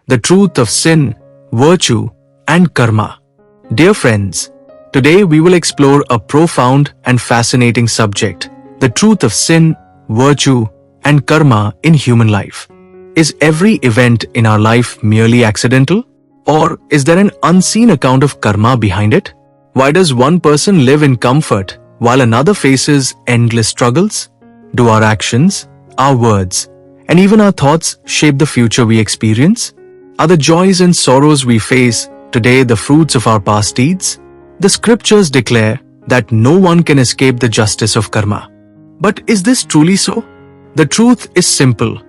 the truth of sin, virtue, and karma. Dear friends, today we will explore a profound and fascinating subject, the truth of sin, virtue, and karma in human life. Is every event in our life merely accidental? Or is there an unseen account of karma behind it? Why does one person live in comfort while another faces endless struggles? Do our actions, our words, and even our thoughts shape the future we experience? Are the joys and sorrows we face today the fruits of our past deeds? The scriptures declare that no one can escape the justice of karma. But is this truly so? The truth is simple.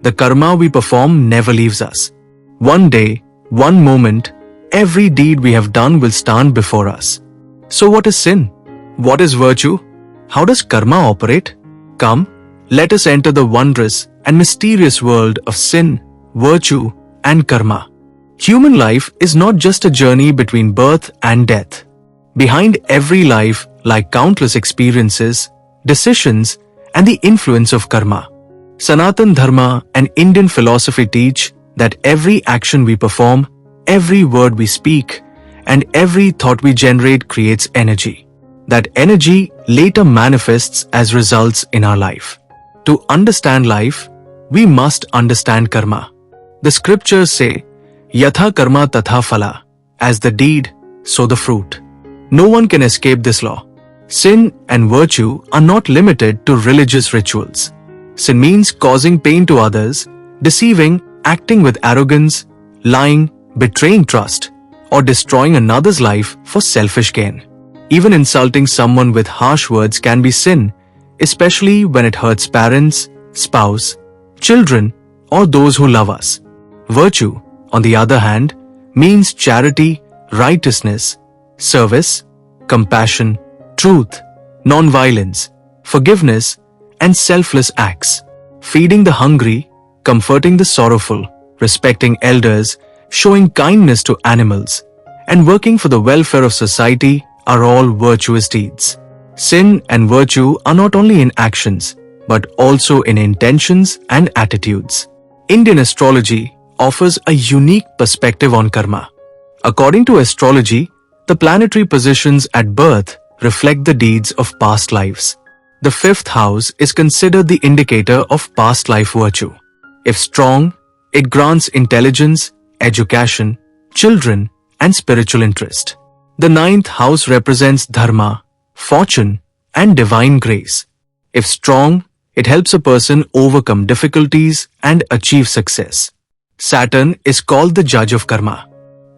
The karma we perform never leaves us. One day, one moment, every deed we have done will stand before us. So what is sin? What is virtue? How does karma operate? Come, let us enter the wondrous and mysterious world of sin, virtue, and karma. Human life is not just a journey between birth and death. Behind every life lie countless experiences, decisions, and the influence of karma. Sanatana Dharma and Indian philosophy teach that every action we perform, every word we speak, and every thought we generate creates energy. That energy later manifests as results in our life. To understand life, we must understand karma. The scriptures say, Yatha karma tatha phala, as the deed, so the fruit. No one can escape this law. Sin and virtue are not limited to religious rituals. Sin means causing pain to others, deceiving, acting with arrogance, lying, betraying trust, or destroying another's life for selfish gain. Even insulting someone with harsh words can be sin, especially when it hurts parents, spouse, children, or those who love us. Virtue, on the other hand, means charity, righteousness, service, compassion, truth, non-violence, forgiveness, and selfless acts. Feeding the hungry, comforting the sorrowful, respecting elders, showing kindness to animals, and working for the welfare of society are all virtuous deeds. Sin and virtue are not only in actions, but also in intentions and attitudes. Indian astrology offers a unique perspective on karma. According to astrology, the planetary positions at birth reflect the deeds of past lives. The fifth house is considered the indicator of past life virtue. If strong, it grants intelligence, education, children, and spiritual interest. The ninth house represents dharma, fortune, and divine grace. If strong, it helps a person overcome difficulties and achieve success. Saturn is called the judge of karma.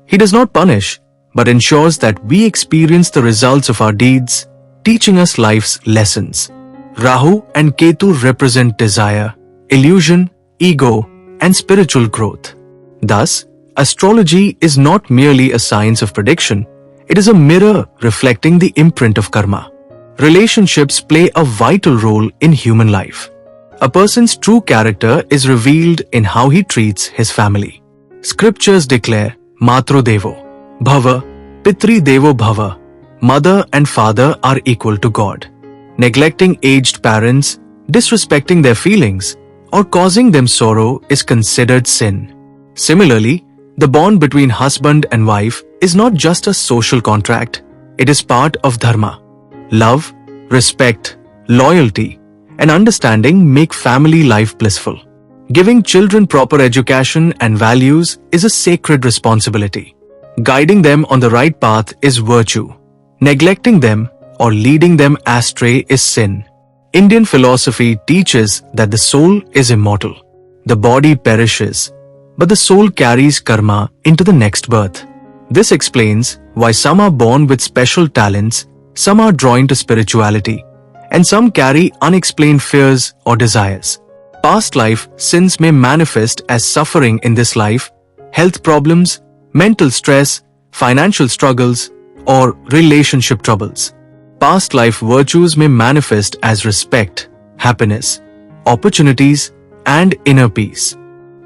He does not punish, but ensures that we experience the results of our deeds, teaching us life's lessons. Rahu and Ketu represent desire, illusion, ego, and spiritual growth. Thus, astrology is not merely a science of prediction, it is a mirror reflecting the imprint of karma. Relationships play a vital role in human life. A person's true character is revealed in how he treats his family. Scriptures declare, Matro Devo Bhava, Pitri Devo Bhava, mother and father are equal to God. Neglecting aged parents, disrespecting their feelings, or causing them sorrow is considered sin. Similarly, the bond between husband and wife is not just a social contract, it is part of dharma. Love, respect, loyalty, and understanding make family life blissful. Giving children proper education and values is a sacred responsibility. Guiding them on the right path is virtue. Neglecting them or leading them astray is sin. Indian philosophy teaches that the soul is immortal. The body perishes, but the soul carries karma into the next birth. This explains why some are born with special talents, some are drawn to spirituality, and some carry unexplained fears or desires. Past life sins may manifest as suffering in this life, health problems, mental stress, financial struggles, or relationship troubles. Past life virtues may manifest as respect, happiness, opportunities, and inner peace.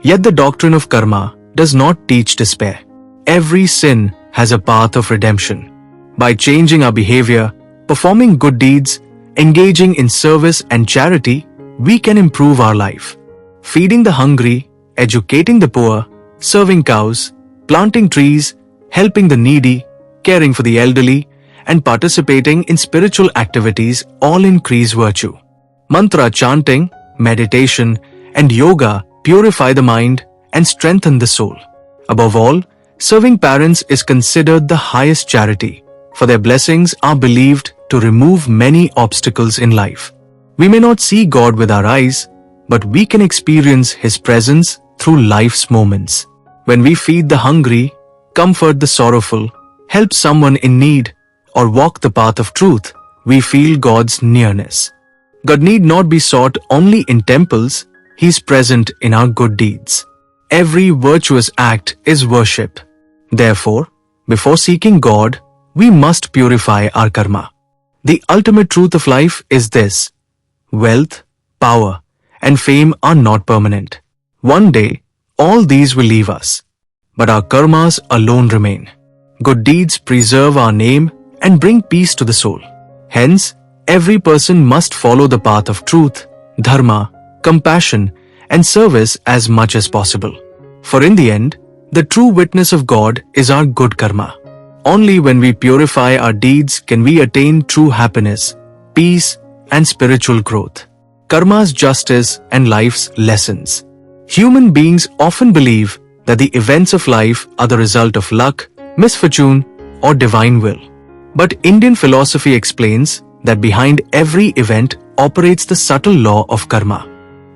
Yet the doctrine of karma does not teach despair. Every sin has a path of redemption. By changing our behavior, performing good deeds, engaging in service and charity, we can improve our life. Feeding the hungry, educating the poor, serving cows, planting trees, helping the needy, caring for the elderly, and participating in spiritual activities all increase virtue. Mantra chanting, meditation, and yoga purify the mind and strengthen the soul. Above all, serving parents is considered the highest charity, for their blessings are believed to remove many obstacles in life. We may not see God with our eyes, but we can experience His presence through life's moments. When we feed the hungry, comfort the sorrowful, help someone in need, or walk the path of truth, we feel God's nearness. God need not be sought only in temples, He is present in our good deeds. Every virtuous act is worship. Therefore, before seeking God, we must purify our karma. The ultimate truth of life is this: wealth, power, and fame are not permanent. One day, all these will leave us. But our karmas alone remain. Good deeds preserve our name and bring peace to the soul. Hence, every person must follow the path of truth, dharma, compassion, and service as much as possible. For in the end, the true witness of God is our good karma. Only when we purify our deeds can we attain true happiness, peace, and spiritual growth. Karma's justice and life's lessons. Human beings often believe that the events of life are the result of luck, misfortune, or divine will. But Indian philosophy explains that behind every event operates the subtle law of karma.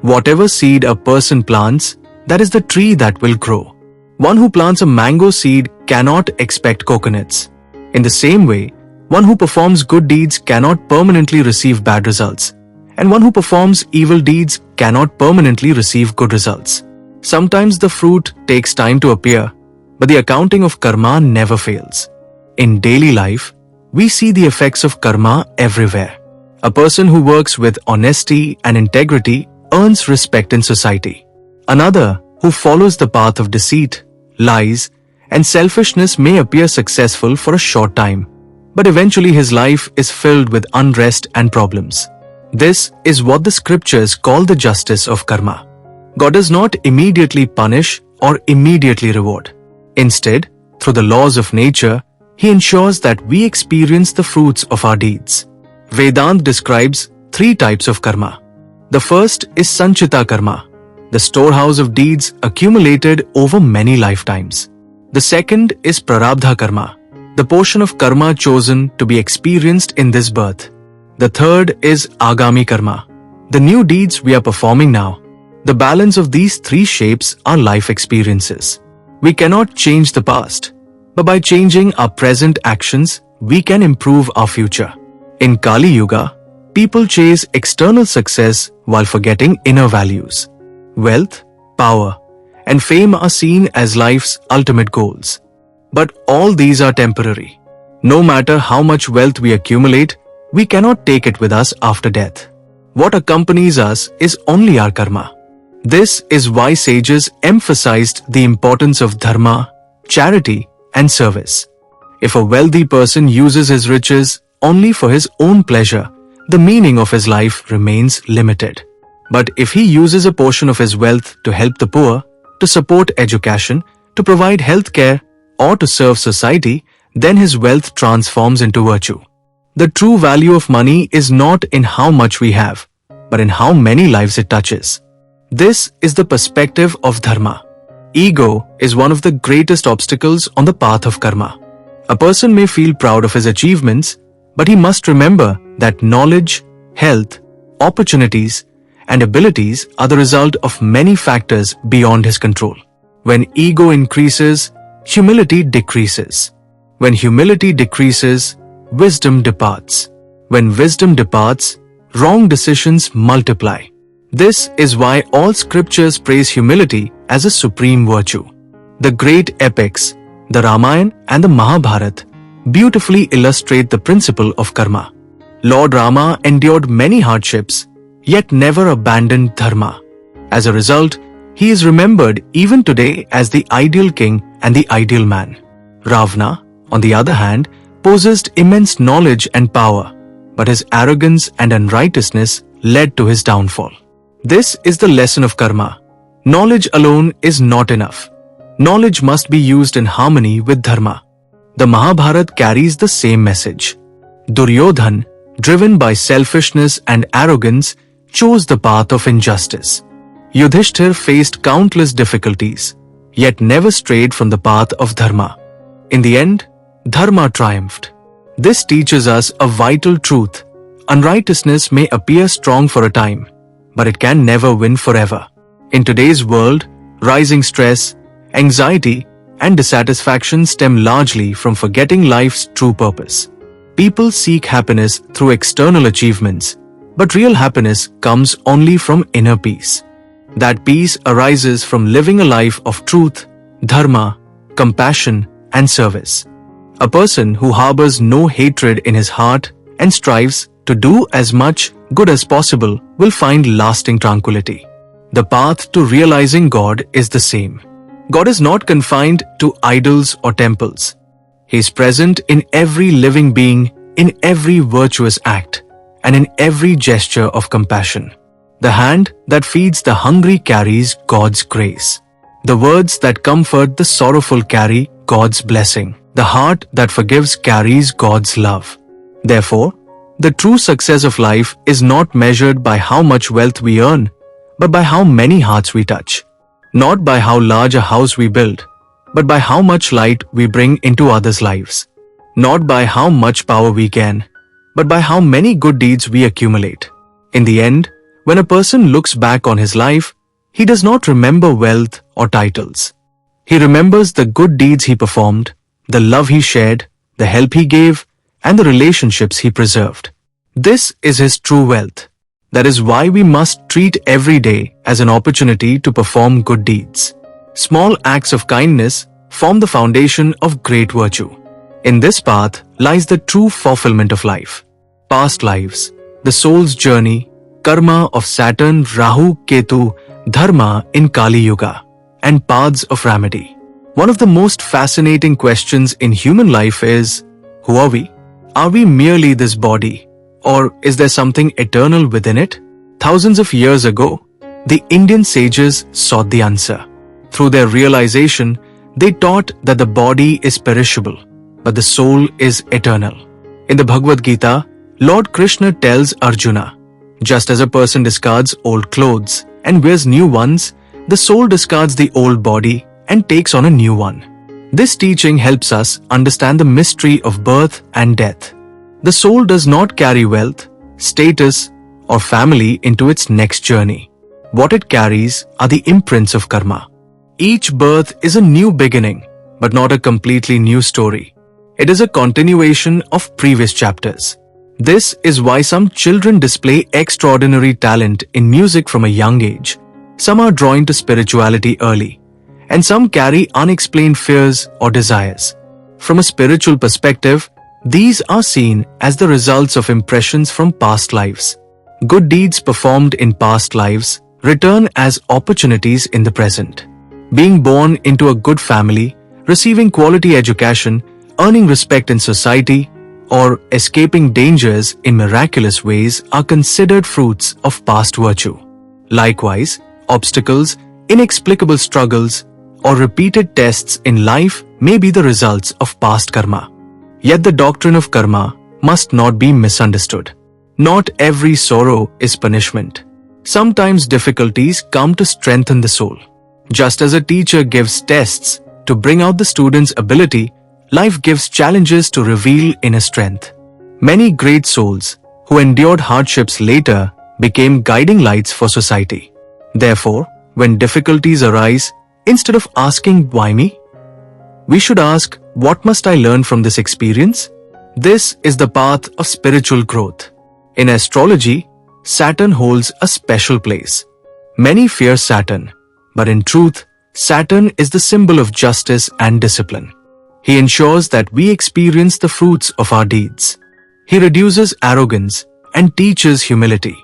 Whatever seed a person plants, that is the tree that will grow. One who plants a mango seed cannot expect coconuts. In the same way, one who performs good deeds cannot permanently receive bad results, and one who performs evil deeds cannot permanently receive good results. Sometimes the fruit takes time to appear, but the accounting of karma never fails. In daily life, we see the effects of karma everywhere. A person who works with honesty and integrity earns respect in society. Another who follows the path of deceit, lies, and selfishness may appear successful for a short time, but eventually his life is filled with unrest and problems. This is what the scriptures call the justice of karma. God does not immediately punish or immediately reward. Instead, through the laws of nature, He ensures that we experience the fruits of our deeds. Vedanta describes 3 types of karma. The first is sanchita karma, the storehouse of deeds accumulated over many lifetimes. The second is prarabdha karma, the portion of karma chosen to be experienced in this birth. The third is agami karma, the new deeds we are performing now. The balance of these 3 shapes our life experiences. We cannot change the past, but by changing our present actions, we can improve our future. In Kali Yuga, people chase external success while forgetting inner values. Wealth, power, and fame are seen as life's ultimate goals. But all these are temporary. No matter how much wealth we accumulate, we cannot take it with us after death. What accompanies us is only our karma. This is why sages emphasized the importance of dharma, charity, and service. If a wealthy person uses his riches only for his own pleasure, the meaning of his life remains limited. But if he uses a portion of his wealth to help the poor, to support education, to provide health care, or to serve society, then his wealth transforms into virtue. The true value of money is not in how much we have, but in how many lives it touches. This is the perspective of dharma. Ego is one of the greatest obstacles on the path of karma. A person may feel proud of his achievements, but he must remember that knowledge, health, opportunities, and abilities are the result of many factors beyond his control. When ego increases, humility decreases. When humility decreases, wisdom departs. When wisdom departs, wrong decisions multiply. This is why all scriptures praise humility as a supreme virtue. The great epics, the Ramayana and the Mahabharata, beautifully illustrate the principle of karma. Lord Rama endured many hardships, yet never abandoned dharma. As a result, he is remembered even today as the ideal king and the ideal man. Ravana, on the other hand, possessed immense knowledge and power, but his arrogance and unrighteousness led to his downfall. This is the lesson of karma. Knowledge alone is not enough. Knowledge must be used in harmony with dharma. The Mahabharata carries the same message. Duryodhan, driven by selfishness and arrogance, chose the path of injustice. Yudhishthir faced countless difficulties, yet never strayed from the path of dharma. In the end, dharma triumphed. This teaches us a vital truth. Unrighteousness may appear strong for a time, but it can never win forever. In today's world, rising stress, anxiety, and dissatisfaction stem largely from forgetting life's true purpose. People seek happiness through external achievements, but real happiness comes only from inner peace. That peace arises from living a life of truth, dharma, compassion, and service. A person who harbors no hatred in his heart and strives to do as much good as possible will find lasting tranquility. The path to realizing God is the same. God is not confined to idols or temples. He is present in every living being, in every virtuous act, and in every gesture of compassion. The hand that feeds the hungry carries God's grace. The words that comfort the sorrowful carry God's blessing. The heart that forgives carries God's love. Therefore, the true success of life is not measured by how much wealth we earn, but by how many hearts we touch. Not by how large a house we build, but by how much light we bring into others' lives. Not by how much power we gain, but by how many good deeds we accumulate. In the end, when a person looks back on his life, he does not remember wealth or titles. He remembers the good deeds he performed, the love he shared, the help he gave, and the relationships he preserved. This is his true wealth. That is why we must treat every day as an opportunity to perform good deeds. Small acts of kindness form the foundation of great virtue. In this path lies the true fulfillment of life. Past lives, the soul's journey, karma of Saturn, Rahu, Ketu, dharma in Kali Yuga, and paths of remedy. One of the most fascinating questions in human life is, who are we? Are we merely this body? Or is there something eternal within it? Thousands of years ago, the Indian sages sought the answer. Through their realization, they taught that the body is perishable, but the soul is eternal. In the Bhagavad Gita, Lord Krishna tells Arjuna, just as a person discards old clothes and wears new ones, the soul discards the old body and takes on a new one. This teaching helps us understand the mystery of birth and death. The soul does not carry wealth, status, or family into its next journey. What it carries are the imprints of karma. Each birth is a new beginning, but not a completely new story. It is a continuation of previous chapters. This is why some children display extraordinary talent in music from a young age. Some are drawn to spirituality early, and some carry unexplained fears or desires. From a spiritual perspective, these are seen as the results of impressions from past lives. Good deeds performed in past lives return as opportunities in the present. Being born into a good family, receiving quality education, earning respect in society, or escaping dangers in miraculous ways are considered fruits of past virtue. Likewise, obstacles, inexplicable struggles, or repeated tests in life may be the results of past karma. Yet the doctrine of karma must not be misunderstood. Not every sorrow is punishment. Sometimes difficulties come to strengthen the soul. Just as a teacher gives tests to bring out the student's ability, life gives challenges to reveal inner strength. Many great souls who endured hardships later became guiding lights for society. Therefore, when difficulties arise, instead of asking why me, we should ask, what must I learn from this experience? This is the path of spiritual growth. In astrology, Saturn holds a special place. Many fear Saturn, but in truth, Saturn is the symbol of justice and discipline. He ensures that we experience the fruits of our deeds. He reduces arrogance and teaches humility.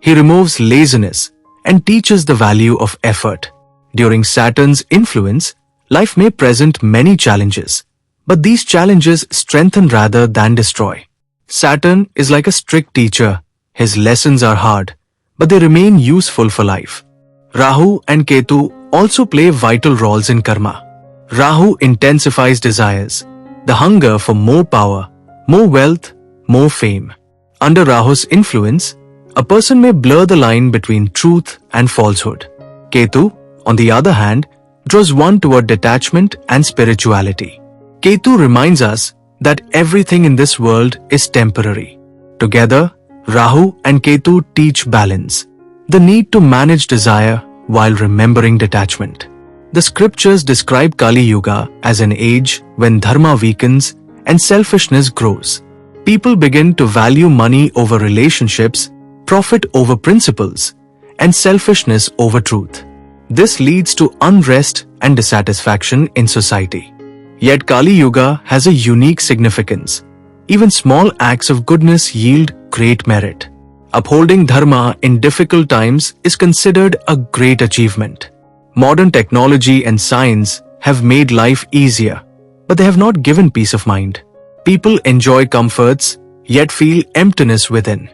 He removes laziness and teaches the value of effort. During Saturn's influence, life may present many challenges, but these challenges strengthen rather than destroy. Saturn is like a strict teacher. His lessons are hard, but they remain useful for life. Rahu and Ketu also play vital roles in karma. Rahu intensifies desires, the hunger for more power, more wealth, more fame. Under Rahu's influence, a person may blur the line between truth and falsehood. Ketu, on the other hand, draws one toward detachment and spirituality. Ketu reminds us that everything in this world is temporary. Together, Rahu and Ketu teach balance, the need to manage desire while remembering detachment. The scriptures describe Kali Yuga as an age when dharma weakens and selfishness grows. People begin to value money over relationships, profit over principles, and selfishness over truth. This leads to unrest and dissatisfaction in society. Yet Kali Yuga has a unique significance. Even small acts of goodness yield great merit. Upholding dharma in difficult times is considered a great achievement. Modern technology and science have made life easier, but they have not given peace of mind. People enjoy comforts, yet feel emptiness within.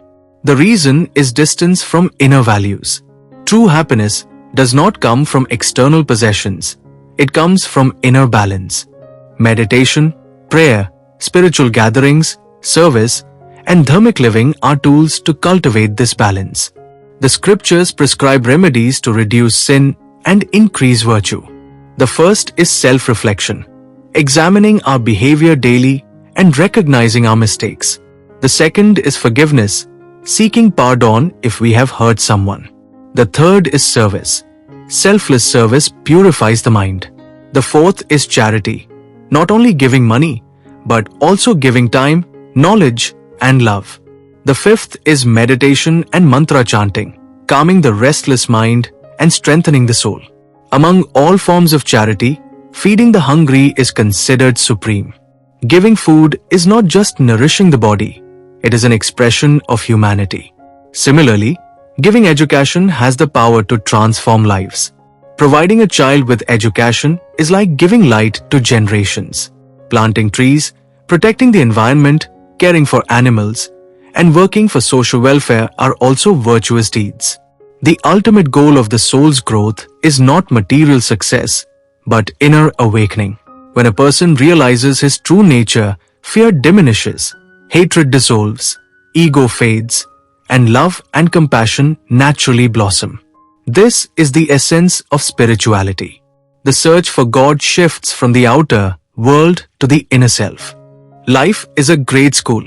The reason is distance from inner values. True happiness does not come from external possessions. It comes from inner balance. Meditation, prayer, spiritual gatherings, service, and dharmic living are tools to cultivate this balance. The scriptures prescribe remedies to reduce sin and increase virtue. The first is self-reflection, examining our behavior daily and recognizing our mistakes. The second is forgiveness, seeking pardon if we have hurt someone. The third is service. Selfless service purifies the mind. The fourth is charity, not only giving money, but also giving time, knowledge, and love. The fifth is meditation and mantra chanting, calming the restless mind and strengthening the soul. Among all forms of charity, feeding the hungry is considered supreme. Giving food is not just nourishing the body, it is an expression of humanity. Similarly, giving education has the power to transform lives. Providing a child with education is like giving light to generations. Planting trees, protecting the environment, caring for animals, and working for social welfare are also virtuous deeds. The ultimate goal of the soul's growth is not material success, but inner awakening. When a person realizes his true nature, fear diminishes, hatred dissolves, ego fades, and love and compassion naturally blossom. This is the essence of spirituality. The search for God shifts from the outer world to the inner self. Life is a great school.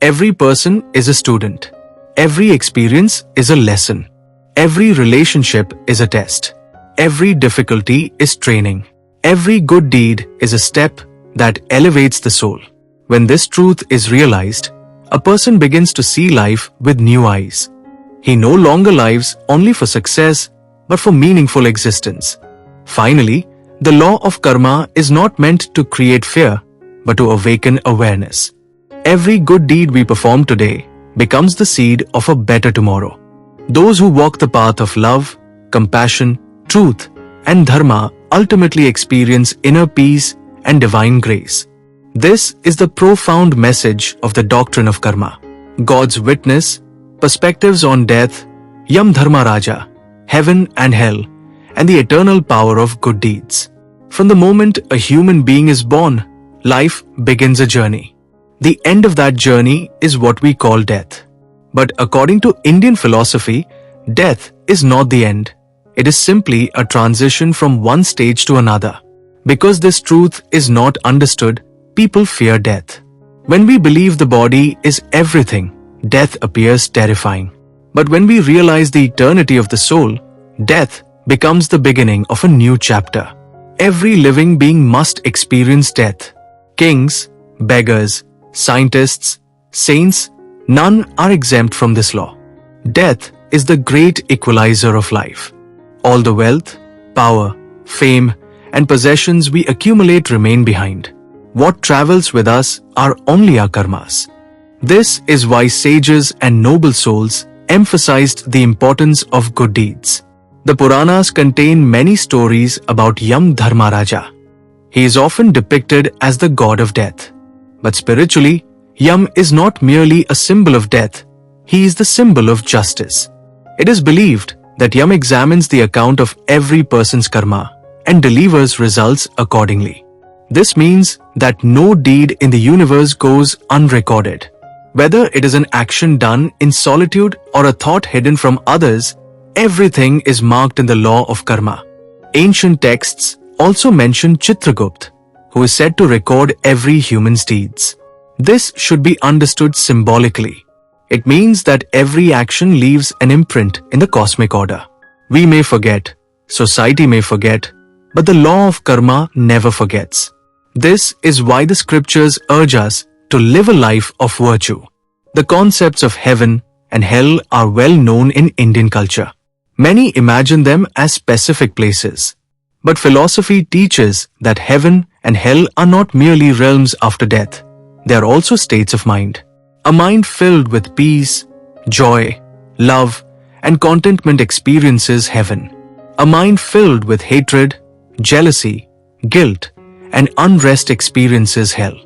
Every person is a student. Every experience is a lesson. Every relationship is a test. Every difficulty is training. Every good deed is a step that elevates the soul. When this truth is realized, a person begins to see life with new eyes. He no longer lives only for success, but for meaningful existence. Finally, the law of karma is not meant to create fear, but to awaken awareness. Every good deed we perform today becomes the seed of a better tomorrow. Those who walk the path of love, compassion, truth, and dharma ultimately experience inner peace and divine grace. This is the profound message of the doctrine of karma. God's witness, perspectives on death, Yam Dharma Raja, heaven and hell, and the eternal power of good deeds. From the moment a human being is born, life begins a journey. The end of that journey is what we call death. But according to Indian philosophy, death is not the end. It is simply a transition from one stage to another. Because this truth is not understood, people fear death. When we believe the body is everything, death appears terrifying. But when we realize the eternity of the soul, death becomes the beginning of a new chapter. Every living being must experience death. Kings, beggars, scientists, saints, none are exempt from this law. Death is the great equalizer of life. All the wealth, power, fame, and possessions we accumulate remain behind. What travels with us are only our karmas. This is why sages and noble souls emphasized the importance of good deeds. The Puranas contain many stories about Yam Dharma Raja. He is often depicted as the god of death. But spiritually, Yam is not merely a symbol of death, he is the symbol of justice. It is believed that Yam examines the account of every person's karma and delivers results accordingly. This means that no deed in the universe goes unrecorded. Whether it is an action done in solitude or a thought hidden from others, everything is marked in the law of karma. Ancient texts also mention Chitragupt, who is said to record every human's deeds. This should be understood symbolically. It means that every action leaves an imprint in the cosmic order. We may forget, society may forget, but the law of karma never forgets. This is why the scriptures urge us to live a life of virtue. The concepts of heaven and hell are well known in Indian culture. Many imagine them as specific places. But philosophy teaches that heaven and hell are not merely realms after death. They are also states of mind. A mind filled with peace, joy, love, and contentment experiences heaven. A mind filled with hatred, jealousy, guilt, and unrest experiences hell.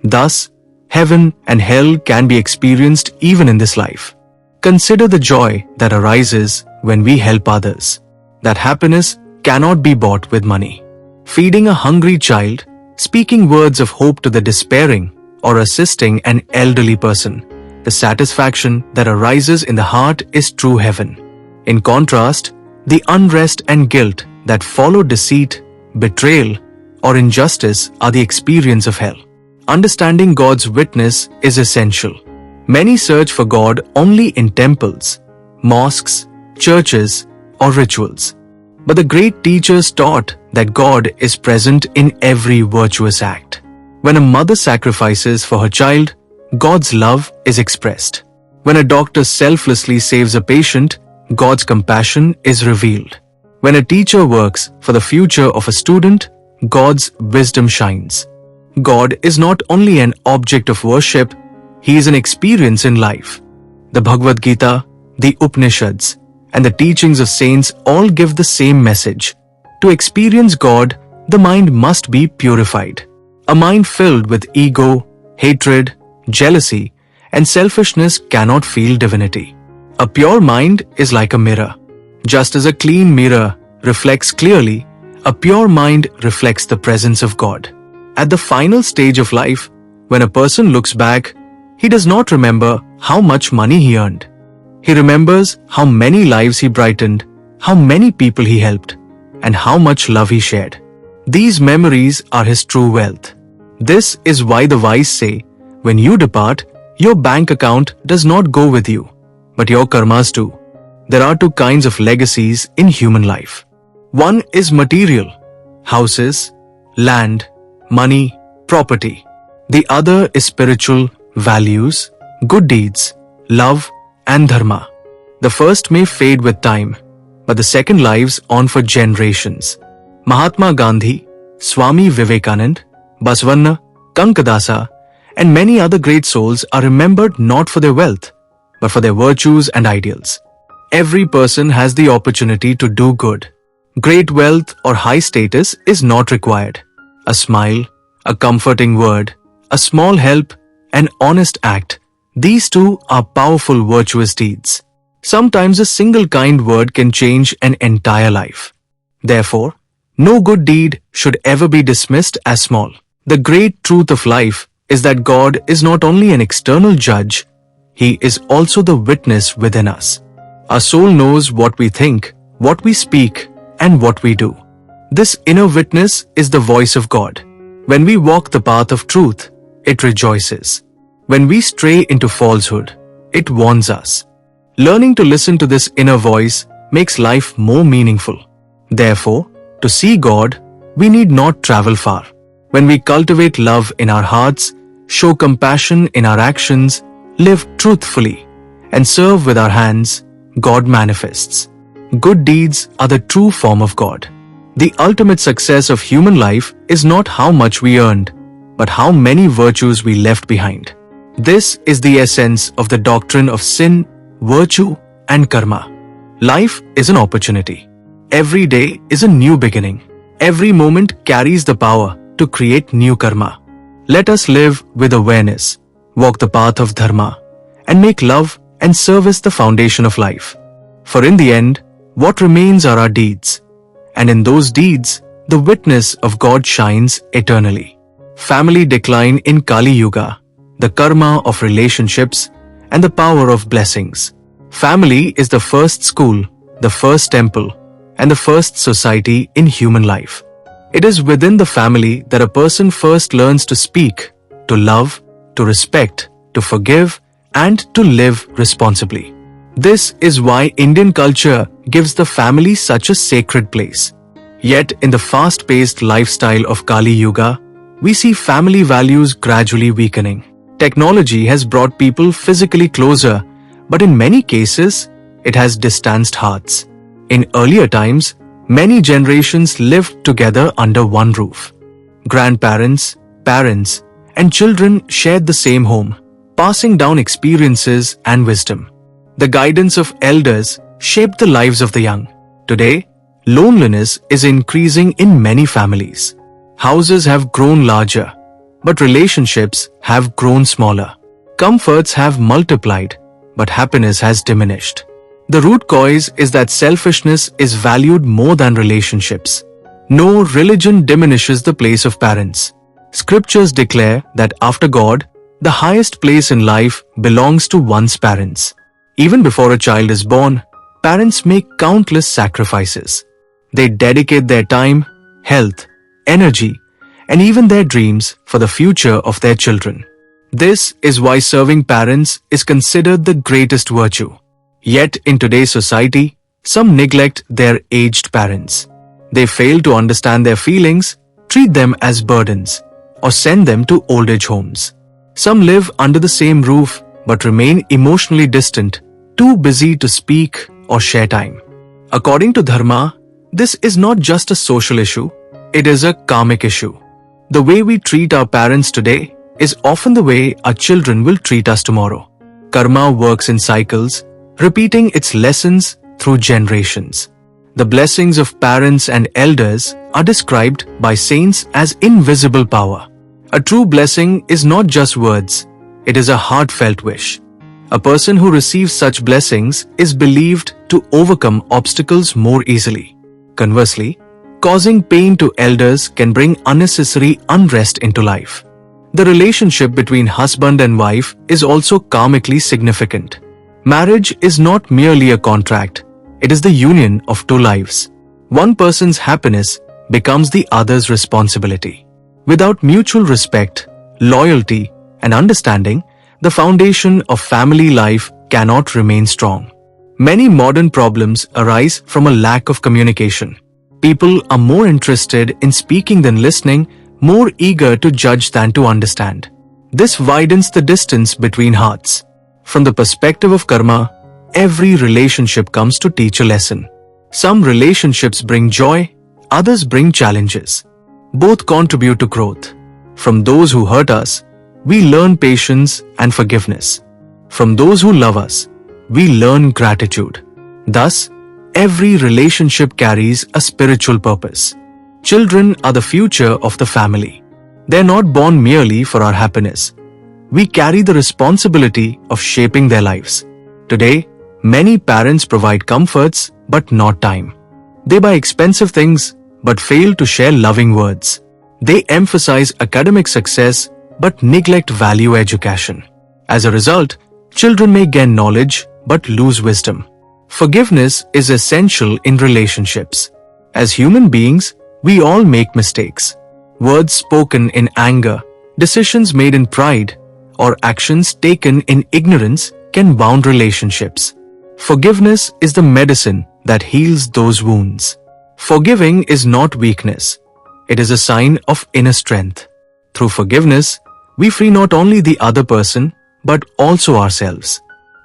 Thus, heaven and hell can be experienced even in this life. Consider the joy that arises when we help others. That happiness cannot be bought with money. Feeding a hungry child, speaking words of hope to the despairing, or assisting an elderly person, the satisfaction that arises in the heart is true heaven. In contrast, the unrest and guilt that follow deceit, betrayal, or injustice are the experience of hell. Understanding God's witness is essential. Many search for God only in temples, mosques, churches, or rituals. But the great teachers taught that God is present in every virtuous act. When a mother sacrifices for her child, God's love is expressed. When a doctor selflessly saves a patient, God's compassion is revealed. When a teacher works for the future of a student, God's wisdom shines. God is not only an object of worship, He is an experience in life. The Bhagavad Gita, the Upanishads, and the teachings of saints all give the same message. To experience God, the mind must be purified. A mind filled with ego, hatred, jealousy, and selfishness cannot feel divinity. A pure mind is like a mirror. Just as a clean mirror reflects clearly, a pure mind reflects the presence of God. At the final stage of life, when a person looks back, he does not remember how much money he earned. He remembers how many lives he brightened, how many people he helped, and how much love he shared. These memories are his true wealth. This is why the wise say, when you depart, your bank account does not go with you, but your karmas do. There are two kinds of legacies in human life. One is material, houses, land, money, property. The other is spiritual, values, good deeds, love, and dharma. The first may fade with time, but the second lives on for generations. Mahatma Gandhi, Swami Vivekanand, Basavanna, Kankadasa, and many other great souls are remembered not for their wealth, but for their virtues and ideals. Every person has the opportunity to do good. Great wealth or high status is not required. A smile, a comforting word, a small help, an honest act, these two are powerful virtuous deeds. Sometimes a single kind word can change an entire life. Therefore, no good deed should ever be dismissed as small. The great truth of life is that God is not only an external judge, He is also the witness within us. Our soul knows what we think, what we speak, and what we do. This inner witness is the voice of God. When we walk the path of truth, it rejoices. When we stray into falsehood, it warns us. Learning to listen to this inner voice makes life more meaningful. Therefore, to see God, we need not travel far. When we cultivate love in our hearts, show compassion in our actions, live truthfully, and serve with our hands, God manifests. Good deeds are the true form of God. The ultimate success of human life is not how much we earned, but how many virtues we left behind. This is the essence of the doctrine of sin, virtue, and karma. Life is an opportunity. Every day is a new beginning. Every moment carries the power to create new karma. Let us live with awareness, walk the path of dharma, and make love and service the foundation of life. For in the end, what remains are our deeds, and in those deeds, the witness of God shines eternally. Family decline in Kali Yuga, the karma of relationships, and the power of blessings. Family is the first school, the first temple, and the first society in human life. It is within the family that a person first learns to speak, to love, to respect, to forgive, and to live responsibly. This is why Indian culture gives the family such a sacred place. Yet, in the fast-paced lifestyle of Kali Yuga, we see family values gradually weakening. Technology has brought people physically closer, but in many cases, it has distanced hearts. In earlier times, many generations lived together under one roof. Grandparents, parents, and children shared the same home, passing down experiences and wisdom. The guidance of elders shaped the lives of the young. Today, loneliness is increasing in many families. Houses have grown larger, but relationships have grown smaller. Comforts have multiplied, but happiness has diminished. The root cause is that selfishness is valued more than relationships. No religion diminishes the place of parents. Scriptures declare that after God, the highest place in life belongs to one's parents. Even before a child is born, parents make countless sacrifices. They dedicate their time, health, energy, and even their dreams for the future of their children. This is why serving parents is considered the greatest virtue. Yet in today's society, some neglect their aged parents. They fail to understand their feelings, treat them as burdens, or send them to old age homes. Some live under the same roof but remain emotionally distant, too busy to speak or share time. According to Dharma, this is not just a social issue, it is a karmic issue. The way we treat our parents today is often the way our children will treat us tomorrow. Karma works in cycles, repeating its lessons through generations. The blessings of parents and elders are described by saints as invisible power. A true blessing is not just words, it is a heartfelt wish. A person who receives such blessings is believed to overcome obstacles more easily. Conversely, causing pain to elders can bring unnecessary unrest into life. The relationship between husband and wife is also karmically significant. Marriage is not merely a contract, it is the union of two lives. One person's happiness becomes the other's responsibility. Without mutual respect, loyalty, and understanding, the foundation of family life cannot remain strong. Many modern problems arise from a lack of communication. People are more interested in speaking than listening, more eager to judge than to understand. This widens the distance between hearts. From the perspective of karma, every relationship comes to teach a lesson. Some relationships bring joy, others bring challenges. Both contribute to growth. From those who hurt us, we learn patience and forgiveness. From those who love us, we learn gratitude. Thus, every relationship carries a spiritual purpose. Children are the future of the family. They are not born merely for our happiness. We carry the responsibility of shaping their lives. Today, many parents provide comforts but not time. They buy expensive things but fail to share loving words. They emphasize academic success but neglect value education. As a result, children may gain knowledge but lose wisdom. Forgiveness is essential in relationships. As human beings, we all make mistakes. Words spoken in anger, decisions made in pride, or actions taken in ignorance can wound relationships. Forgiveness is the medicine that heals those wounds. Forgiving is not weakness. It is a sign of inner strength. Through forgiveness, we free not only the other person, but also ourselves.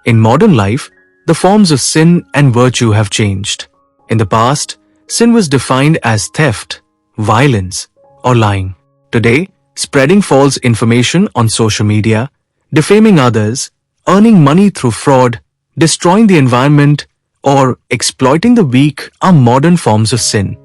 In modern life, the forms of sin and virtue have changed. In the past, sin was defined as theft, violence, or lying. Today, spreading false information on social media, defaming others, earning money through fraud, destroying the environment, or exploiting the weak are modern forms of sin.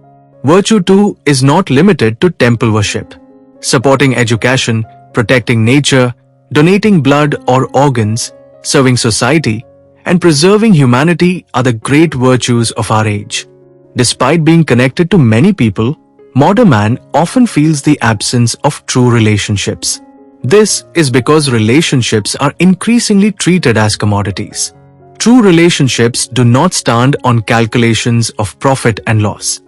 Virtue too is not limited to temple worship. Supporting education, protecting nature, donating blood or organs, serving society, and preserving humanity are the great virtues of our age. Despite being connected to many people, Modern man often feels the absence of true relationships. This is because relationships are increasingly treated as commodities. True relationships do not stand on calculations of profit and loss.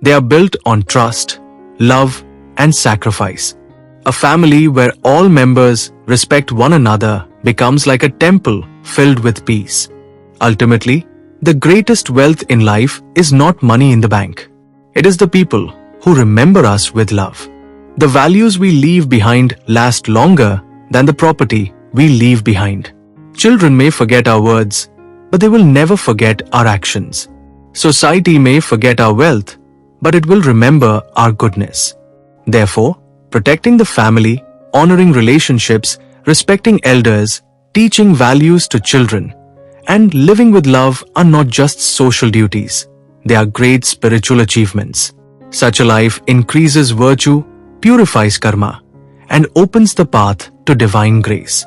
They are built on trust, love, and sacrifice. A family where all members respect one another becomes like a temple filled with peace. Ultimately, the greatest wealth in life is not money in the bank. It is the people who remember us with love. The values we leave behind last longer than the property we leave behind. Children may forget our words, but they will never forget our actions. Society may forget our wealth, but it will remember our goodness. Therefore, protecting the family, honoring relationships, respecting elders, teaching values to children, and living with love are not just social duties. They are great spiritual achievements. Such a life increases virtue, purifies karma, and opens the path to divine grace.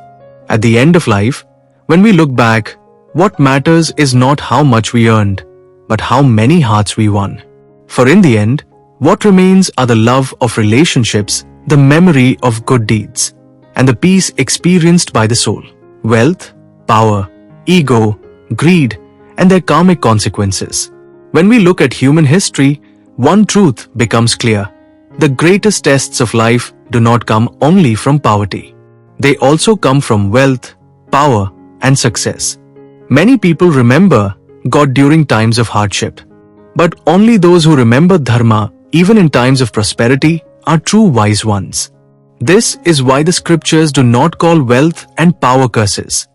At the end of life, when we look back, what matters is not how much we earned, but how many hearts we won. For in the end, what remains are the love of relationships, the memory of good deeds, and the peace experienced by the soul. Wealth, power, ego, greed, and their karmic consequences. When we look at human history, one truth becomes clear. The greatest tests of life do not come only from poverty. They also come from wealth, power, and success. Many people remember God during times of hardship, but only those who remember Dharma even in times of prosperity are true wise ones. This is why the scriptures do not call wealth and power curses.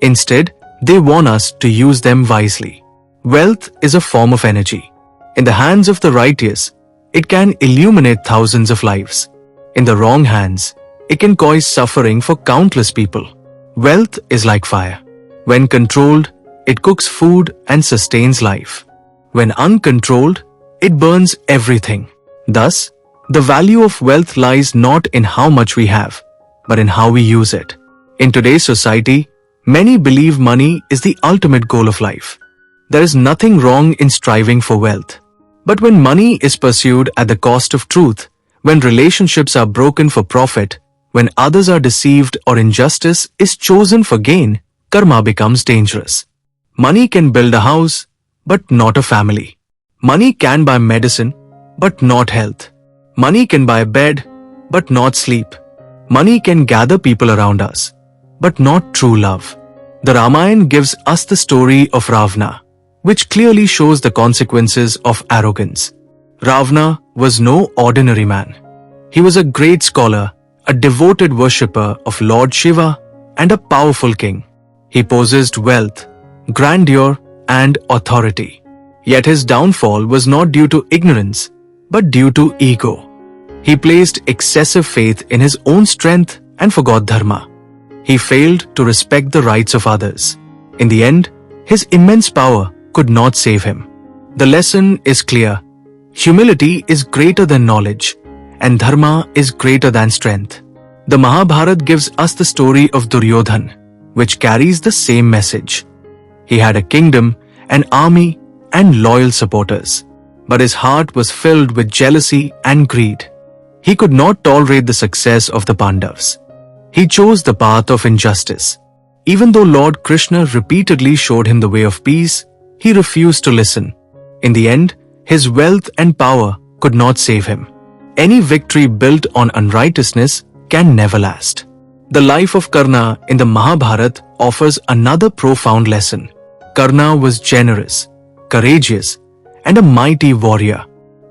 Instead, they warn us to use them wisely. Wealth is a form of energy. In the hands of the righteous, it can illuminate thousands of lives. In the wrong hands, it can cause suffering for countless people. Wealth is like fire. When controlled, it cooks food and sustains life. When uncontrolled, it burns everything. Thus, the value of wealth lies not in how much we have, but in how we use it. In today's society, many believe money is the ultimate goal of life. There is nothing wrong in striving for wealth. But when money is pursued at the cost of truth, when relationships are broken for profit, when others are deceived or injustice is chosen for gain, karma becomes dangerous. Money can build a house, but not a family. Money can buy medicine, but not health. Money can buy a bed, but not sleep. Money can gather people around us, but not true love. The Ramayana gives us the story of Ravana, which clearly shows the consequences of arrogance. Ravana was no ordinary man. He was a great scholar, a devoted worshipper of Lord Shiva, and a powerful king. He possessed wealth, grandeur, and authority. Yet his downfall was not due to ignorance, but due to ego. He placed excessive faith in his own strength and forgot Dharma. He failed to respect the rights of others. In the end, his immense power could not save him. The lesson is clear. Humility is greater than knowledge, and Dharma is greater than strength. The Mahabharata gives us the story of Duryodhan, which carries the same message. He had a kingdom, an army, and loyal supporters. But his heart was filled with jealousy and greed. He could not tolerate the success of the Pandavas. He chose the path of injustice. Even though Lord Krishna repeatedly showed him the way of peace, he refused to listen. In the end, his wealth and power could not save him. Any victory built on unrighteousness can never last. The life of Karna in the Mahabharata offers another profound lesson. Karna was generous, courageous, and a mighty warrior.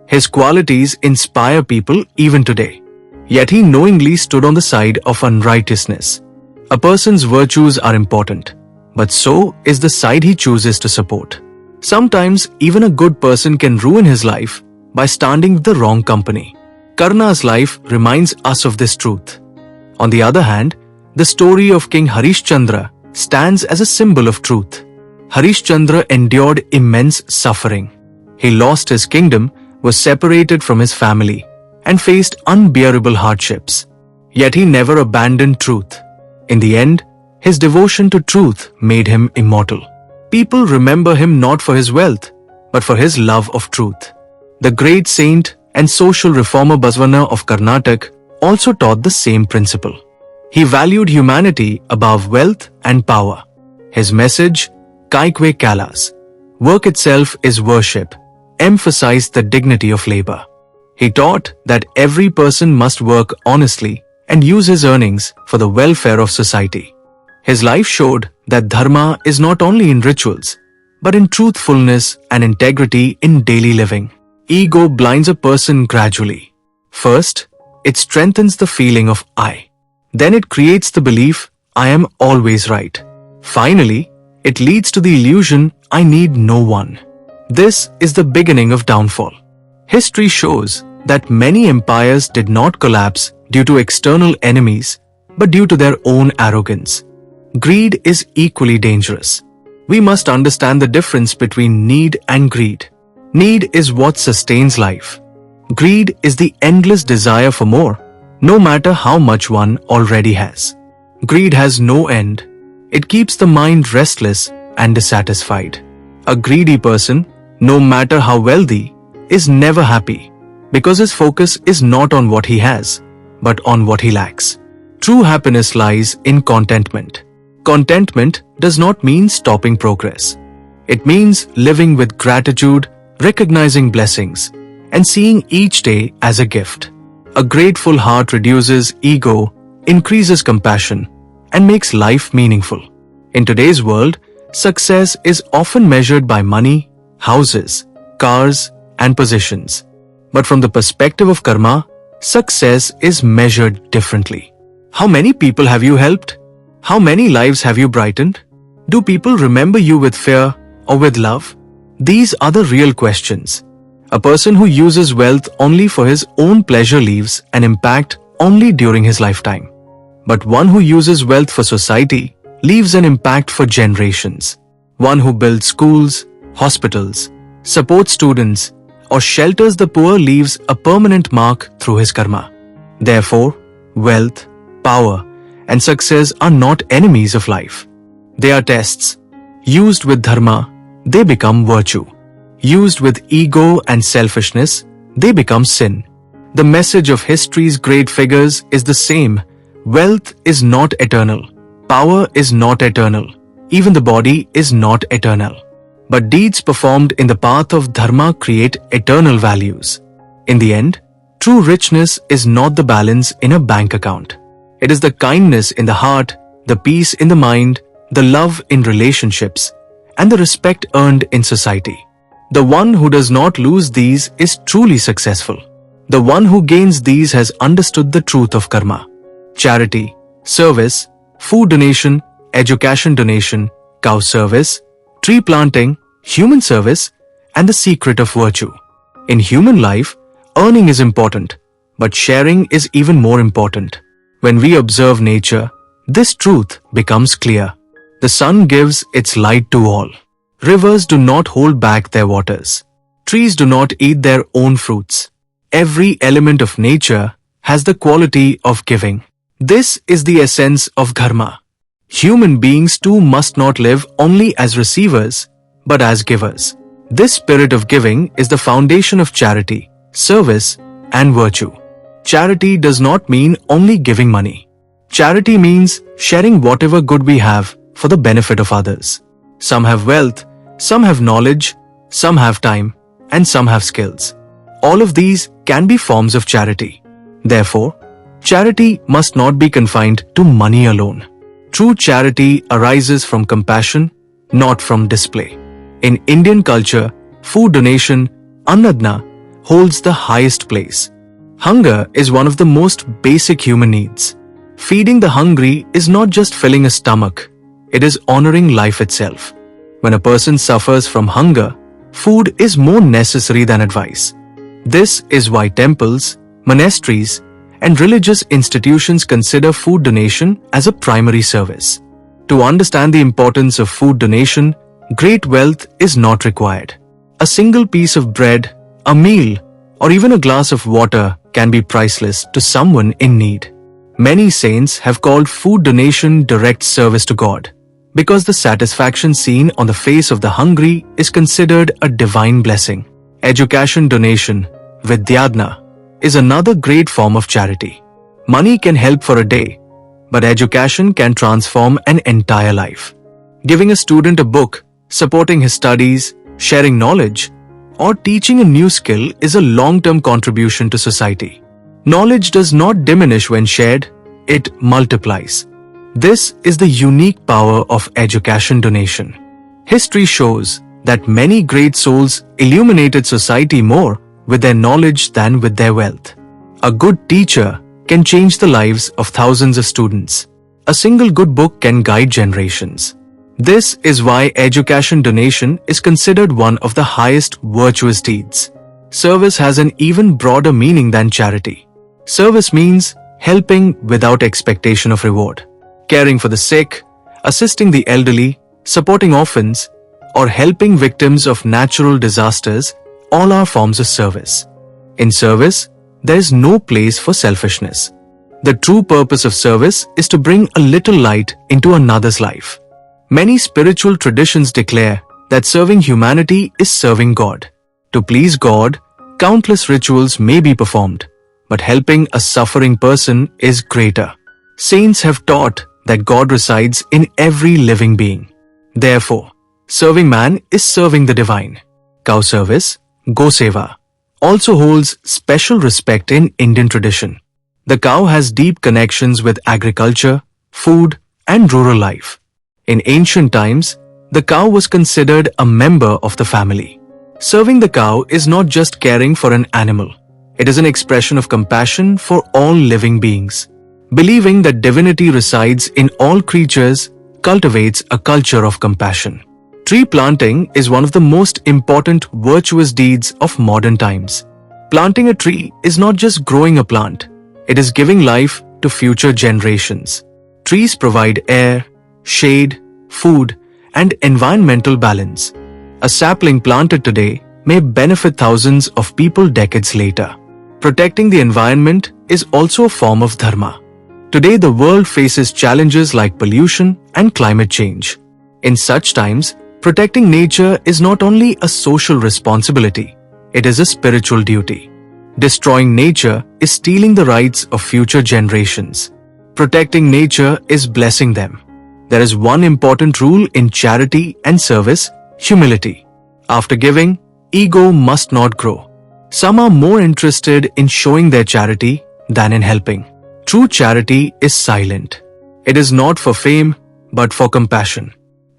His qualities inspire people even today. Yet he knowingly stood on the side of unrighteousness. A person's virtues are important, but so is the side he chooses to support. Sometimes even a good person can ruin his life by standing with the wrong company. Karna's life reminds us of this truth. On the other hand, the story of King Harishchandra stands as a symbol of truth. Harishchandra endured immense suffering. He lost his kingdom, was separated from his family, and faced unbearable hardships. Yet he never abandoned truth. In the end, his devotion to truth made him immortal. People remember him not for his wealth, but for his love of truth. The great saint and social reformer Basavana of Karnataka also taught the same principle. He valued humanity above wealth and power. His message, Kaikwe Kalas, work itself is worship, emphasized the dignity of labor. He taught that every person must work honestly and use his earnings for the welfare of society. His life showed that dharma is not only in rituals, but in truthfulness and integrity in daily living. Ego blinds a person gradually. First, it strengthens the feeling of I. Then it creates the belief, I am always right. Finally, it leads to the illusion, I need no one. This is the beginning of downfall. History shows that many empires did not collapse due to external enemies, but due to their own arrogance. Greed is equally dangerous. We must understand the difference between need and greed. Need is what sustains life. Greed is the endless desire for more, no matter how much one already has. Greed has no end. It keeps the mind restless and dissatisfied. A greedy person, no matter how wealthy, is never happy because his focus is not on what he has, but on what he lacks. True happiness lies in contentment. Contentment does not mean stopping progress. It means living with gratitude, recognizing blessings, and seeing each day as a gift. A grateful heart reduces ego, increases compassion, and makes life meaningful. In today's world, success is often measured by money, houses, cars, and positions. But from the perspective of karma, success is measured differently. How many people have you helped? How many lives have you brightened? Do people remember you with fear or with love? These are the real questions. A person who uses wealth only for his own pleasure leaves an impact only during his lifetime. But one who uses wealth for society leaves an impact for generations. One who builds schools, hospitals, supports students, or shelters the poor leaves a permanent mark through his karma. Therefore, wealth, power, and success are not enemies of life. They are tests. Used with dharma, they become virtue. Used with ego and selfishness, they become sin. The message of history's great figures is the same. Wealth is not eternal. Power is not eternal. Even the body is not eternal. But deeds performed in the path of dharma create eternal values. In the end, true richness is not the balance in a bank account. It is the kindness in the heart, the peace in the mind, the love in relationships, and the respect earned in society. The one who does not lose these is truly successful. The one who gains these has understood the truth of karma. Charity, service, food donation, education donation, cow service, tree planting, human service, and the secret of virtue. In human life, earning is important, but sharing is even more important. When we observe nature, this truth becomes clear. The sun gives its light to all. Rivers do not hold back their waters. Trees do not eat their own fruits. Every element of nature has the quality of giving. This is the essence of dharma. Human beings too must not live only as receivers, but as givers. This spirit of giving is the foundation of charity, service, and virtue. Charity does not mean only giving money. Charity means sharing whatever good we have for the benefit of others. Some have wealth, some have knowledge, some have time, and some have skills. All of these can be forms of charity. Therefore, charity must not be confined to money alone. True charity arises from compassion, not from display. In Indian culture, food donation, annadana, holds the highest place. Hunger is one of the most basic human needs. Feeding the hungry is not just filling a stomach, it is honoring life itself. When a person suffers from hunger, food is more necessary than advice. This is why temples, monasteries, and religious institutions consider food donation as a primary service. To understand the importance of food donation, great wealth is not required. A single piece of bread, a meal, or even a glass of water can be priceless to someone in need. Many saints have called food donation direct service to God, because the satisfaction seen on the face of the hungry is considered a divine blessing. Education donation, Vidyadna, is another great form of charity. Money can help for a day, but education can transform an entire life. Giving a student a book, supporting his studies, sharing knowledge, or teaching a new skill is a long-term contribution to society. Knowledge does not diminish when shared, it multiplies. This is the unique power of education donation. History shows that many great souls illuminated society more with their knowledge than with their wealth. A good teacher can change the lives of thousands of students. A single good book can guide generations. This is why education donation is considered one of the highest virtuous deeds. Service has an even broader meaning than charity. Service means helping without expectation of reward. Caring for the sick, assisting the elderly, supporting orphans, or helping victims of natural disasters all are forms of service. In service, there is no place for selfishness. The true purpose of service is to bring a little light into another's life. Many spiritual traditions declare that serving humanity is serving God. To please God, countless rituals may be performed, but helping a suffering person is greater. Saints have taught that God resides in every living being. Therefore, serving man is serving the divine. Cow service, Go Seva, also holds special respect in Indian tradition. The cow has deep connections with agriculture, food, and rural life. In ancient times, the cow was considered a member of the family. Serving the cow is not just caring for an animal. It is an expression of compassion for all living beings. Believing that divinity resides in all creatures cultivates a culture of compassion. Tree planting is one of the most important virtuous deeds of modern times. Planting a tree is not just growing a plant, it is giving life to future generations. Trees provide air, shade, food, and environmental balance. A sapling planted today may benefit thousands of people decades later. Protecting the environment is also a form of dharma. Today the world faces challenges like pollution and climate change. In such times, protecting nature is not only a social responsibility, it is a spiritual duty. Destroying nature is stealing the rights of future generations. Protecting nature is blessing them. There is one important rule in charity and service: humility. After giving, ego must not grow. Some are more interested in showing their charity than in helping. True charity is silent. It is not for fame, but for compassion.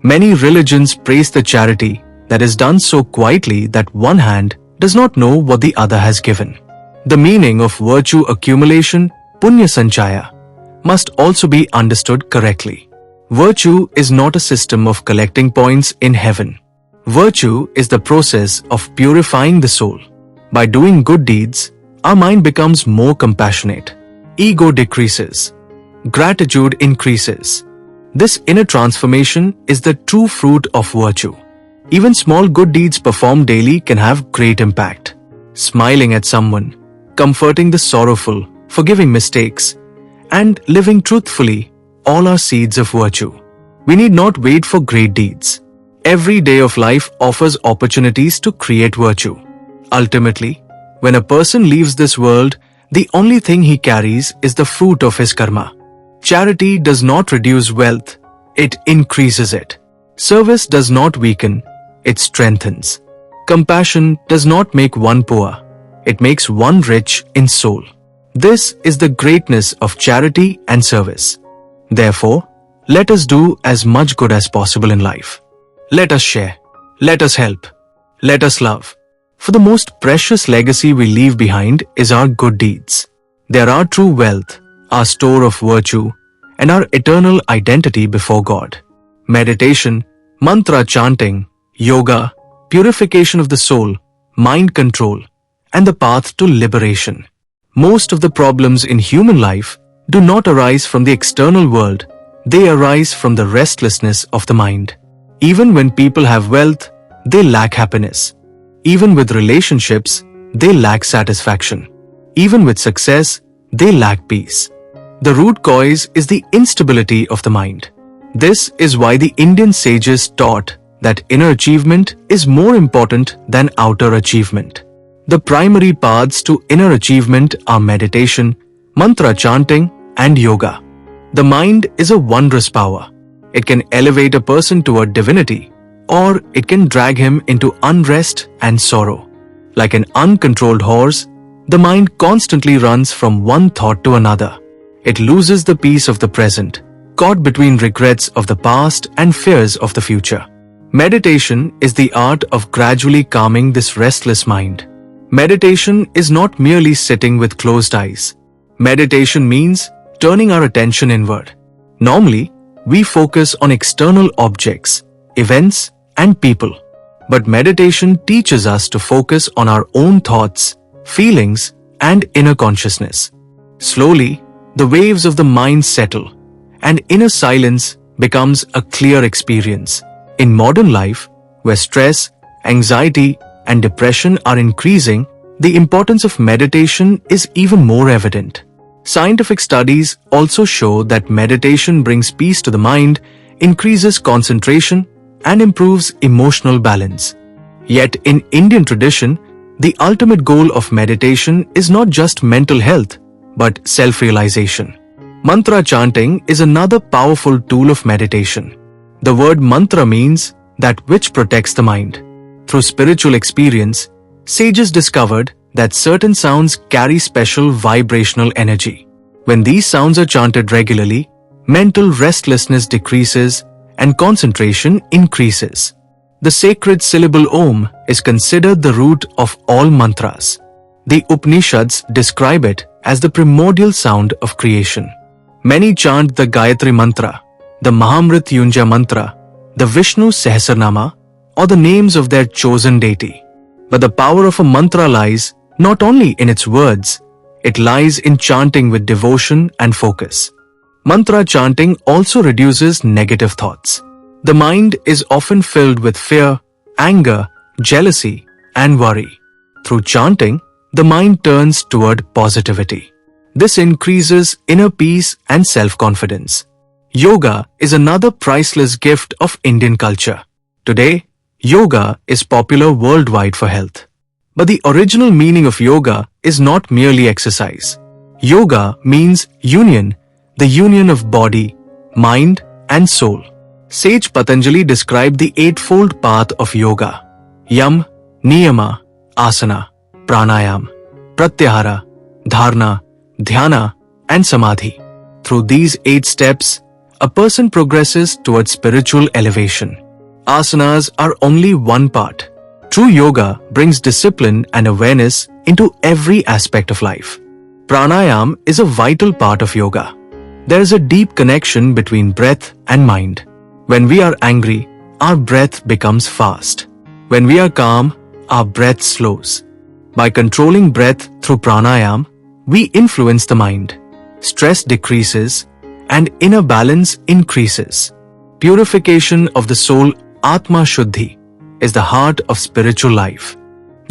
Many religions praise the charity that is done so quietly that one hand does not know what the other has given. The meaning of virtue accumulation, Punya Sanchaya, must also be understood correctly. Virtue is not a system of collecting points in heaven. Virtue is the process of purifying the soul. By doing good deeds, our mind becomes more compassionate. Ego decreases. Gratitude increases. This inner transformation is the true fruit of virtue. Even small good deeds performed daily can have great impact. Smiling at someone, comforting the sorrowful, forgiving mistakes, and living truthfully all are seeds of virtue. We need not wait for great deeds. Every day of life offers opportunities to create virtue. Ultimately, when a person leaves this world, the only thing he carries is the fruit of his karma. Charity does not reduce wealth, it increases it. Service does not weaken, it strengthens. Compassion does not make one poor, it makes one rich in soul. This is the greatness of charity and service. Therefore, let us do as much good as possible in life. Let us share. Let us help. Let us love. For the most precious legacy we leave behind is our good deeds. They are our true wealth, our store of virtue, and our eternal identity before God. Meditation, mantra chanting, yoga, purification of the soul, mind control, and the path to liberation. Most of the problems in human life do not arise from the external world, they arise from the restlessness of the mind. Even when people have wealth, they lack happiness. Even with relationships, they lack satisfaction. Even with success, they lack peace. The root cause is the instability of the mind. This is why the Indian sages taught that inner achievement is more important than outer achievement. The primary paths to inner achievement are meditation, mantra chanting, and yoga. The mind is a wondrous power. It can elevate a person toward divinity, or it can drag him into unrest and sorrow. Like an uncontrolled horse, the mind constantly runs from one thought to another. It loses the peace of the present, caught between regrets of the past and fears of the future. Meditation is the art of gradually calming this restless mind. Meditation is not merely sitting with closed eyes. Meditation means turning our attention inward. Normally, we focus on external objects, events, and people. But meditation teaches us to focus on our own thoughts, feelings, and inner consciousness. Slowly, the waves of the mind settle, and inner silence becomes a clear experience. In modern life, where stress, anxiety, and depression are increasing, the importance of meditation is even more evident. Scientific studies also show that meditation brings peace to the mind, increases concentration, and improves emotional balance. Yet in Indian tradition, the ultimate goal of meditation is not just mental health, but self-realization. Mantra chanting is another powerful tool of meditation. The word mantra means that which protects the mind. Through spiritual experience, sages discovered that certain sounds carry special vibrational energy. When these sounds are chanted regularly, mental restlessness decreases and concentration increases. The sacred syllable Om is considered the root of all mantras. The Upanishads describe it as the primordial sound of creation. Many chant the Gayatri mantra, the Mahamrityunjaya mantra, the Vishnu Sahasranama, or the names of their chosen deity. But the power of a mantra lies not only in its words, it lies in chanting with devotion and focus. Mantra chanting also reduces negative thoughts. The mind is often filled with fear, anger, jealousy, and worry. Through chanting, the mind turns toward positivity. This increases inner peace and self-confidence. Yoga is another priceless gift of Indian culture. Today, yoga is popular worldwide for health. But the original meaning of yoga is not merely exercise. Yoga means union, the union of body, mind, and soul. Sage Patanjali described the eightfold path of yoga: yam, niyama, asana, pranayam, pratyahara, dharana, dhyana, and samadhi. Through these 8 steps, a person progresses towards spiritual elevation. Asanas are only one part. True yoga brings discipline and awareness into every aspect of life. Pranayam is a vital part of yoga. There is a deep connection between breath and mind. When we are angry, our breath becomes fast. When we are calm, our breath slows. By controlling breath through pranayam, we influence the mind. Stress decreases and inner balance increases. Purification of the soul, Atma Shuddhi, is the heart of spiritual life.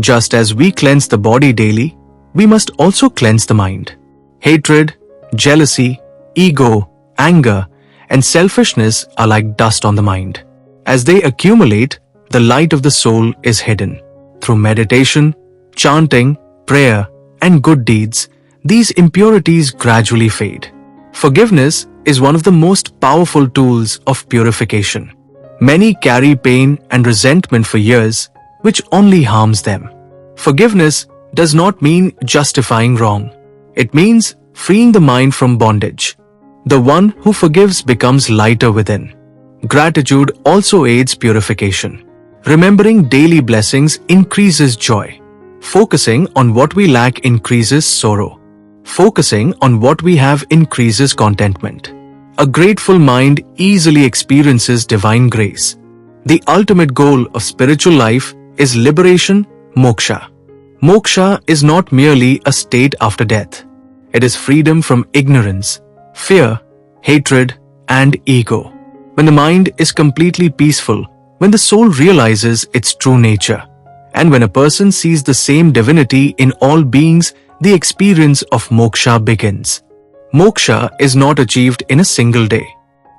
Just as we cleanse the body daily, we must also cleanse the mind. Hatred, jealousy, ego, anger, and selfishness are like dust on the mind. As they accumulate, the light of the soul is hidden. Through meditation, chanting, prayer, and good deeds, these impurities gradually fade. Forgiveness is one of the most powerful tools of purification. Many carry pain and resentment for years, which only harms them. Forgiveness does not mean justifying wrong. It means freeing the mind from bondage. The one who forgives becomes lighter within. Gratitude also aids purification. Remembering daily blessings increases joy. Focusing on what we lack increases sorrow. Focusing on what we have increases contentment. A grateful mind easily experiences divine grace. The ultimate goal of spiritual life is liberation, moksha. Moksha is not merely a state after death. It is freedom from ignorance, fear, hatred, and ego. When the mind is completely peaceful, when the soul realizes its true nature, and when a person sees the same divinity in all beings, the experience of moksha begins. Moksha is not achieved in a single day.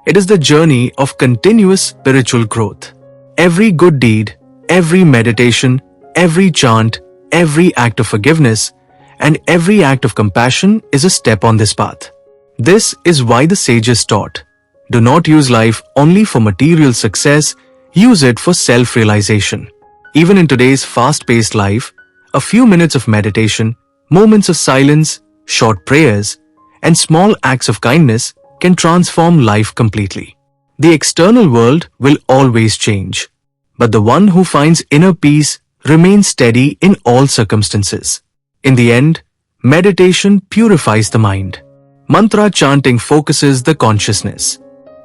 It is the journey of continuous spiritual growth. Every good deed, every meditation, every chant, every act of forgiveness, and every act of compassion is a step on this path. This is why the sages taught, do not use life only for material success, use it for self-realization. Even in today's fast-paced life, a few minutes of meditation, moments of silence, short prayers, and small acts of kindness can transform life completely. The external world will always change, but the one who finds inner peace remains steady in all circumstances. In the end, meditation purifies the mind. Mantra chanting focuses the consciousness.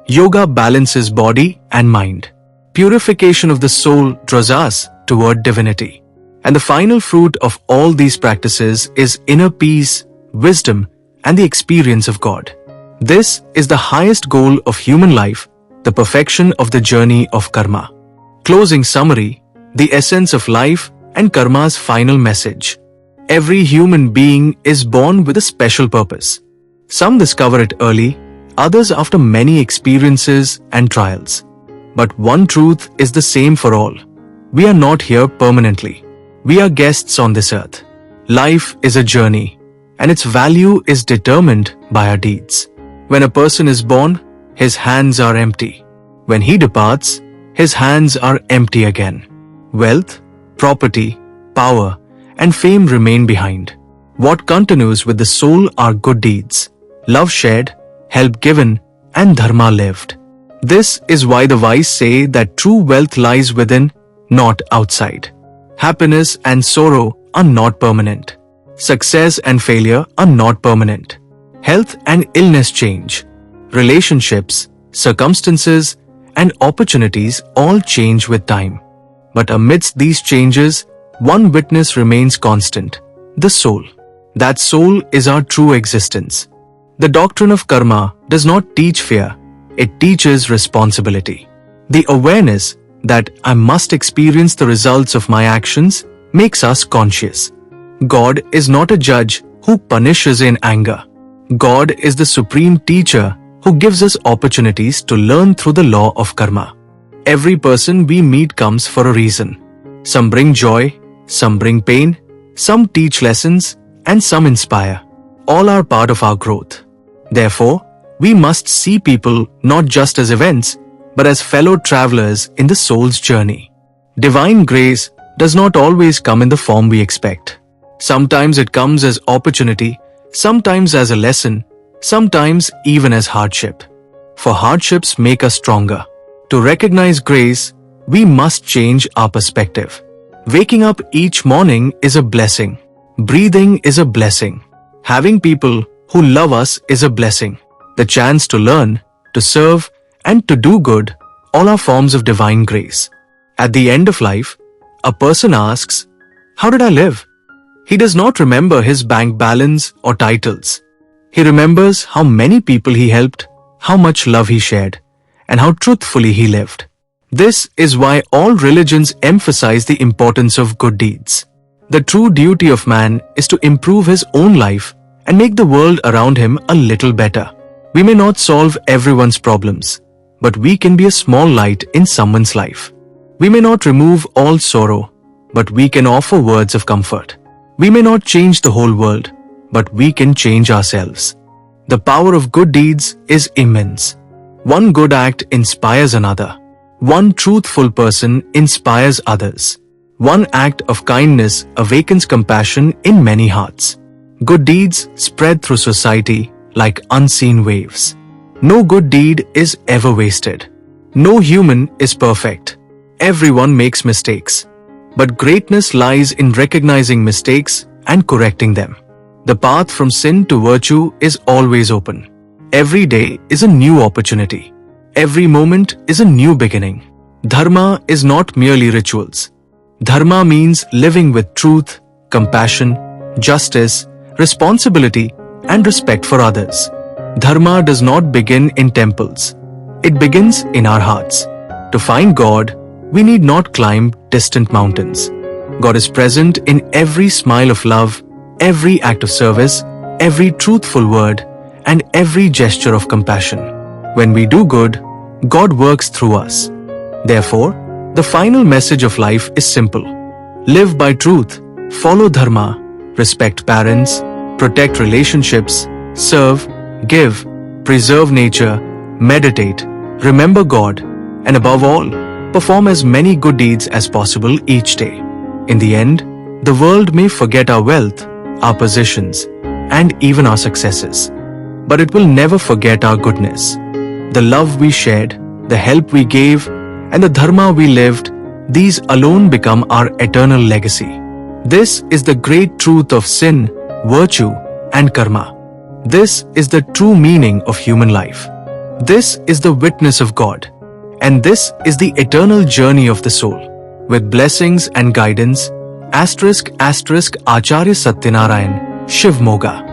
Yoga balances body and mind. Purification of the soul draws us toward divinity. And the final fruit of all these practices is inner peace, wisdom, and the experience of God. This is the highest goal of human life, the perfection of the journey of karma. Closing summary, the essence of life and karma's final message. Every human being is born with a special purpose. Some discover it early, others after many experiences and trials. But one truth is the same for all. We are not here permanently. We are guests on this earth. Life is a journey, and its value is determined by our deeds. When a person is born, his hands are empty. When he departs, his hands are empty again. Wealth, property, power, and fame remain behind. What continues with the soul are good deeds, love shared, help given, and dharma lived. This is why the wise say that true wealth lies within, not outside. Happiness and sorrow are not permanent. Success and failure are not permanent. Health and illness change. Relationships, circumstances, and opportunities all change with time. But amidst these changes, one witness remains constant, the soul. That soul is our true existence. The doctrine of karma does not teach fear, it teaches responsibility. The awareness that I must experience the results of my actions makes us conscious. God is not a judge who punishes in anger. God is the supreme teacher who gives us opportunities to learn through the law of karma. Every person we meet comes for a reason. Some bring joy, some bring pain, some teach lessons, and some inspire. All are part of our growth. Therefore, we must see people not just as events, but as fellow travelers in the soul's journey. Divine grace does not always come in the form we expect. Sometimes it comes as opportunity, sometimes as a lesson, sometimes even as hardship. For hardships make us stronger. To recognize grace, we must change our perspective. Waking up each morning is a blessing. Breathing is a blessing. Having people who love us is a blessing. The chance to learn, to serve, and to do good, all are forms of divine grace. At the end of life, a person asks, "How did I live?" He does not remember his bank balance or titles. He remembers how many people he helped, how much love he shared, and how truthfully he lived. This is why all religions emphasize the importance of good deeds. The true duty of man is to improve his own life and make the world around him a little better. We may not solve everyone's problems, but we can be a small light in someone's life. We may not remove all sorrow, but we can offer words of comfort. We may not change the whole world, but we can change ourselves. The power of good deeds is immense. One good act inspires another. One truthful person inspires others. One act of kindness awakens compassion in many hearts. Good deeds spread through society like unseen waves. No good deed is ever wasted. No human is perfect. Everyone makes mistakes. But greatness lies in recognizing mistakes and correcting them. The path from sin to virtue is always open. Every day is a new opportunity. Every moment is a new beginning. Dharma is not merely rituals. Dharma means living with truth, compassion, justice, responsibility, and respect for others. Dharma does not begin in temples. It begins in our hearts. To find God, we need not climb distant mountains. God is present in every smile of love, every act of service, every truthful word, and every gesture of compassion. When we do good, God works through us. Therefore, the final message of life is simple. Live by truth, follow dharma, respect parents, protect relationships, serve, give, preserve nature, meditate, remember God, and above all, perform as many good deeds as possible each day. In the end, the world may forget our wealth, our possessions, and even our successes. But it will never forget our goodness. The love we shared, the help we gave, and the dharma we lived, these alone become our eternal legacy. This is the great truth of sin, virtue, and karma. This is the true meaning of human life. This is the witness of God. And this is the eternal journey of the soul. With blessings and guidance, *** Acharya Satyanarayan, Shiv Moga.